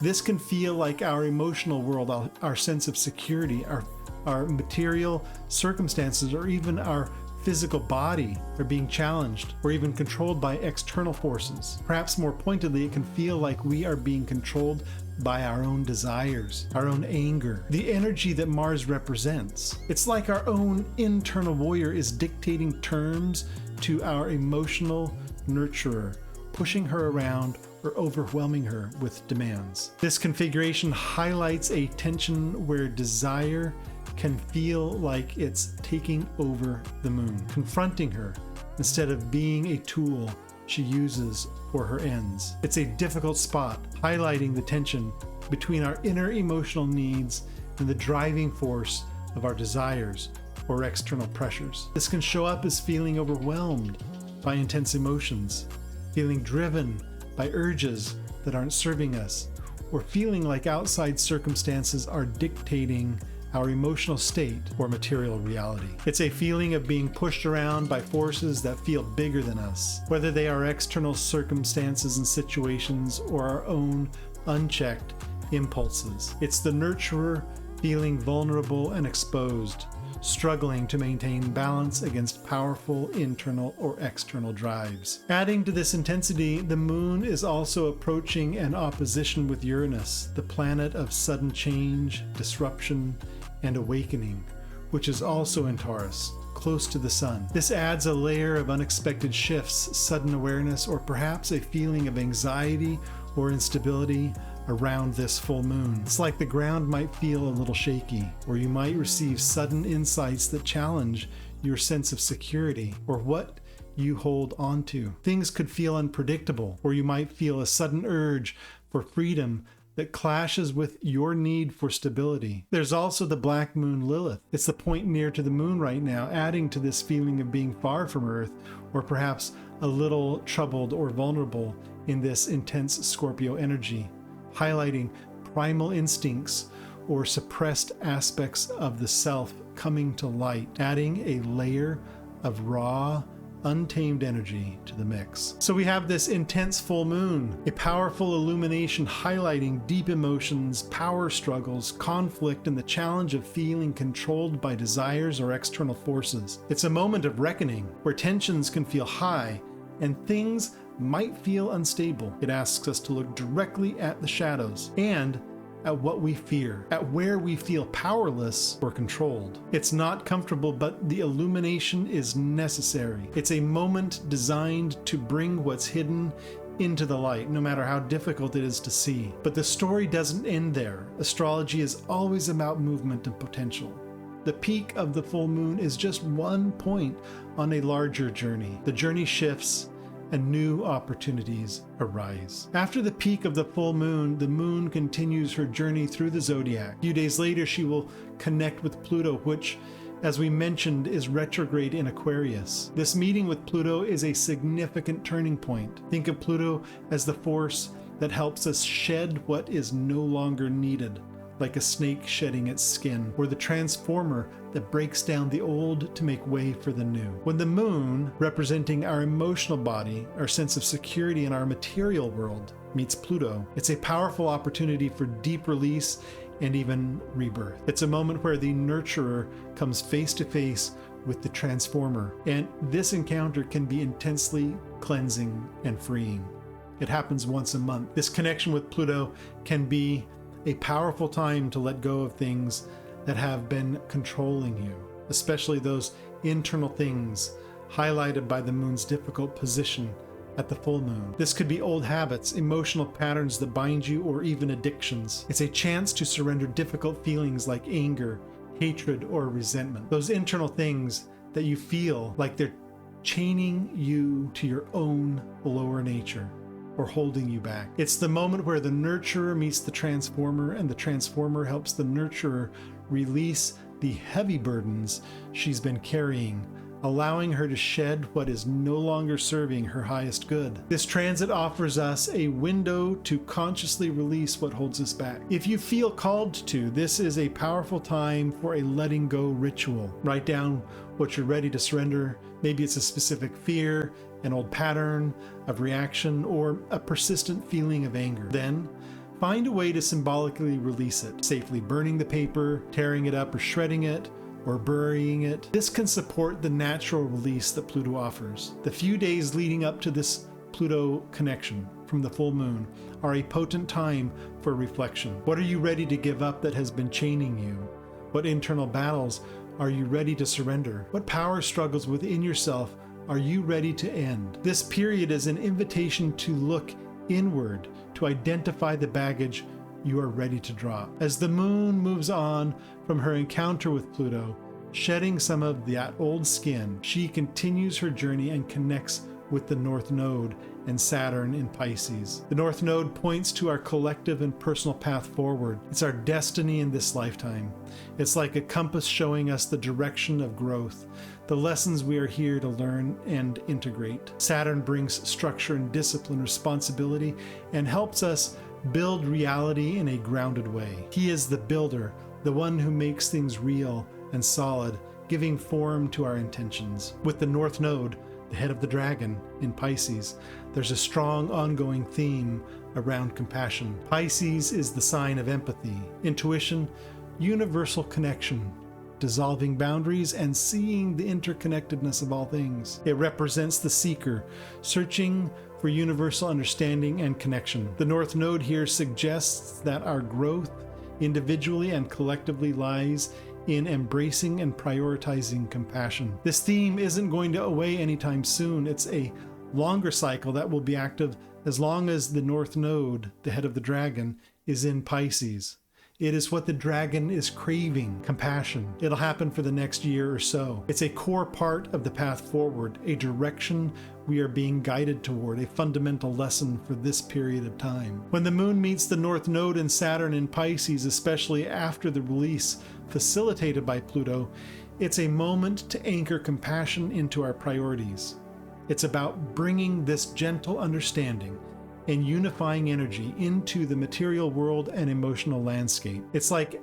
This can feel like our emotional world, our sense of security, our material circumstances, or even our physical body are being challenged or even controlled by external forces. Perhaps more pointedly, it can feel like we are being controlled by our own desires, our own anger, the energy that Mars represents. It's like our own internal warrior is dictating terms to our emotional nurturer, pushing her around or overwhelming her with demands. This configuration highlights a tension where desire can feel like it's taking over the moon, confronting her instead of being a tool she uses for her ends. It's a difficult spot, highlighting the tension between our inner emotional needs and the driving force of our desires or external pressures. This can show up as feeling overwhelmed by intense emotions, feeling driven by urges that aren't serving us, or feeling like outside circumstances are dictating our emotional state or material reality. It's a feeling of being pushed around by forces that feel bigger than us, whether they are external circumstances and situations or our own unchecked impulses. It's the nurturer feeling vulnerable and exposed, struggling to maintain balance against powerful internal or external drives. Adding to this intensity, the moon is also approaching an opposition with Uranus, the planet of sudden change, disruption, and awakening, which is also in Taurus, close to the sun. This adds a layer of unexpected shifts, sudden awareness, or perhaps a feeling of anxiety or instability around this full moon. It's like the ground might feel a little shaky, or you might receive sudden insights that challenge your sense of security or what you hold on to. Things could feel unpredictable, or you might feel a sudden urge for freedom that clashes with your need for stability. There's also the black moon Lilith. It's the point near to the moon right now, adding to this feeling of being far from Earth, or perhaps a little troubled or vulnerable in this intense Scorpio energy, highlighting primal instincts or suppressed aspects of the self coming to light, adding a layer of raw, untamed energy to the mix. So we have this intense full moon, a powerful illumination highlighting deep emotions, power struggles, conflict, and the challenge of feeling controlled by desires or external forces. It's a moment of reckoning where tensions can feel high and things might feel unstable. It asks us to look directly at the shadows and at what we fear, at where we feel powerless or controlled. It's not comfortable, but the illumination is necessary. It's a moment designed to bring what's hidden into the light, no matter how difficult it is to see. But the story doesn't end there. Astrology is always about movement and potential. The peak of the full moon is just one point on a larger journey. The journey shifts and new opportunities arise. After the peak of the full moon, the moon continues her journey through the zodiac. A few days later, she will connect with Pluto, which, as we mentioned, is retrograde in Aquarius. This meeting with Pluto is a significant turning point. Think of Pluto as the force that helps us shed what is no longer needed, like a snake shedding its skin, or the transformer that breaks down the old to make way for the new. When the moon, representing our emotional body, our sense of security in our material world, meets Pluto, it's a powerful opportunity for deep release and even rebirth. It's a moment where the nurturer comes face to face with the transformer, and this encounter can be intensely cleansing and freeing. It happens once a month. This connection with Pluto can be a powerful time to let go of things that have been controlling you, especially those internal things highlighted by the moon's difficult position at the full moon. This could be old habits, emotional patterns that bind you, or even addictions. It's a chance to surrender difficult feelings like anger, hatred, or resentment. Those internal things that you feel like they're chaining you to your own lower nature, or holding you back. It's the moment where the nurturer meets the transformer, and the transformer helps the nurturer release the heavy burdens she's been carrying, allowing her to shed what is no longer serving her highest good. This transit offers us a window to consciously release what holds us back. If you feel called to, this is a powerful time for a letting go ritual. Write down what you're ready to surrender. Maybe it's a specific fear, an old pattern of reaction, or a persistent feeling of anger. Then Find a way to symbolically release it, safely burning the paper, tearing it up or shredding it, or burying it. This can support the natural release that Pluto offers. The few days leading up to this Pluto connection from the full moon are a potent time for reflection. What are you ready to give up that has been chaining you? What internal battles are you ready to surrender? What power struggles within yourself are you ready to end? This period is an invitation to look inward, to identify the baggage you are ready to drop. As the moon moves on from her encounter with Pluto, shedding some of that old skin, she continues her journey and connects with the North Node and Saturn in Pisces. The North Node points to our collective and personal path forward. It's our destiny in this lifetime. It's like a compass showing us the direction of growth, the lessons we are here to learn and integrate. Saturn brings structure and discipline, responsibility, and helps us build reality in a grounded way. He is the builder, the one who makes things real and solid, giving form to our intentions. With the North Node, the head of the dragon, in Pisces, there's a strong ongoing theme around compassion. Pisces is the sign of empathy, intuition, universal connection, dissolving boundaries, and seeing the interconnectedness of all things. It represents the seeker, searching for universal understanding and connection. The North Node here suggests that our growth, individually and collectively, lies in embracing and prioritizing compassion. This theme isn't going to go away anytime soon. It's a longer cycle that will be active as long as the North Node, the head of the dragon, is in Pisces. It is what the dragon is craving, compassion. It'll happen for the next year or so. It's a core part of the path forward, a direction we are being guided toward, a fundamental lesson for this period of time. When the moon meets the North Node and Saturn in Pisces, especially after the release facilitated by Pluto, it's a moment to anchor compassion into our priorities. It's about bringing this gentle understanding and unifying energy into the material world and emotional landscape. It's like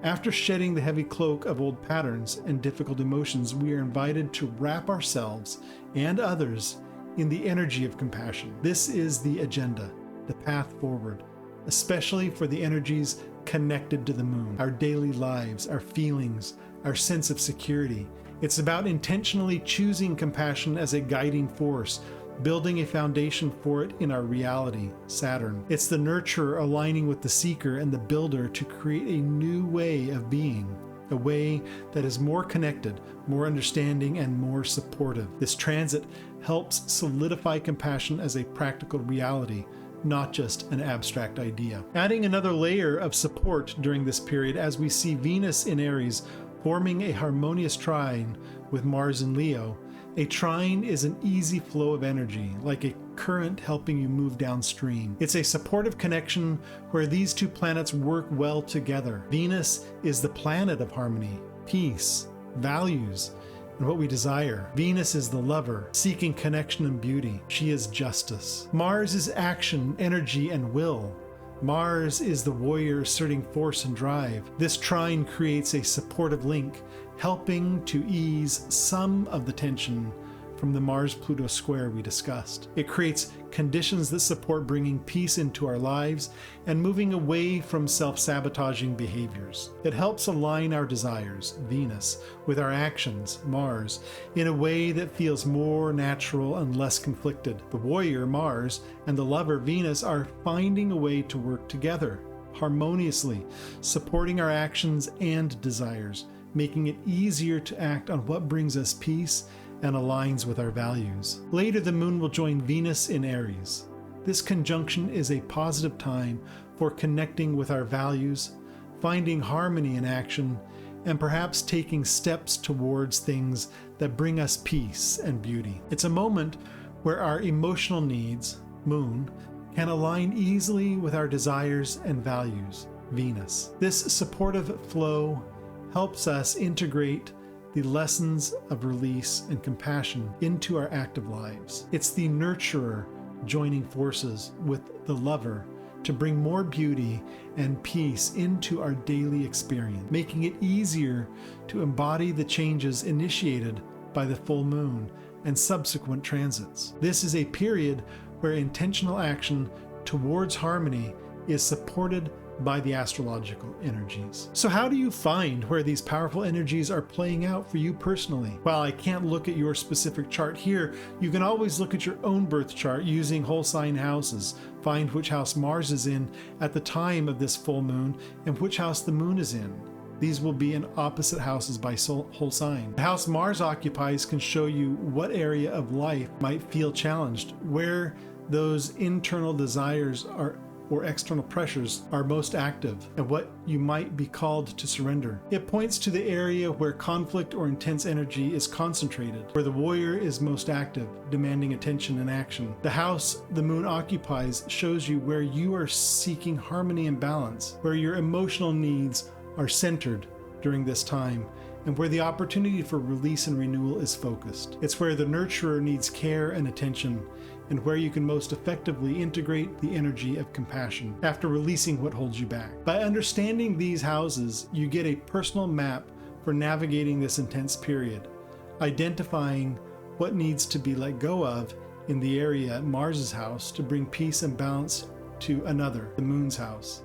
after shedding the heavy cloak of old patterns and difficult emotions, we are invited to wrap ourselves and others in the energy of compassion. This is the agenda, the path forward, especially for the energies connected to the moon, our daily lives, our feelings, our sense of security. It's about intentionally choosing compassion as a guiding force, building a foundation for it in our reality, Saturn. It's the nurturer aligning with the seeker and the builder to create a new way of being, a way that is more connected, more understanding, and more supportive. This transit helps solidify compassion as a practical reality, not just an abstract idea. Adding another layer of support during this period as we see Venus in Aries forming a harmonious trine with Mars in Leo. A trine is an easy flow of energy, like a current helping you move downstream. It's a supportive connection where these two planets work well together. Venus is the planet of harmony, peace, values, and what we desire. Venus is the lover, seeking connection and beauty. She is justice. Mars is action, energy, and will. Mars is the warrior asserting force and drive. This trine creates a supportive link, helping to ease some of the tension from the Mars-Pluto square we discussed. It creates conditions that support bringing peace into our lives and moving away from self-sabotaging behaviors. It helps align our desires, Venus, with our actions, Mars, in a way that feels more natural and less conflicted. The warrior, Mars, and the lover, Venus, are finding a way to work together, harmoniously, supporting our actions and desires, making it easier to act on what brings us peace and aligns with our values. Later, the moon will join Venus in Aries. This conjunction is a positive time for connecting with our values, finding harmony in action, and perhaps taking steps towards things that bring us peace and beauty. It's a moment where our emotional needs, moon, can align easily with our desires and values, Venus. This supportive flow helps us integrate the lessons of release and compassion into our active lives. It's the nurturer joining forces with the lover to bring more beauty and peace into our daily experience, making it easier to embody the changes initiated by the full moon and subsequent transits. This is a period where intentional action towards harmony is supported by the astrological energies. So how do you find where these powerful energies are playing out for you personally? While I can't look at your specific chart here, you can always look at your own birth chart using whole sign houses. Find which house Mars is in at the time of this full moon and which house the moon is in. These will be in opposite houses by whole sign. The house Mars occupies can show you what area of life might feel challenged, where those internal desires or external pressures are most active, and what you might be called to surrender. It points to the area where conflict or intense energy is concentrated, where the warrior is most active, demanding attention and action. The house the moon occupies shows you where you are seeking harmony and balance, where your emotional needs are centered during this time, and where the opportunity for release and renewal is focused. It's where the nurturer needs care and attention, and where you can most effectively integrate the energy of compassion after releasing what holds you back. By understanding these houses, you get a personal map for navigating this intense period, identifying what needs to be let go of in the area at Mars's house to bring peace and balance to another, the moon's house.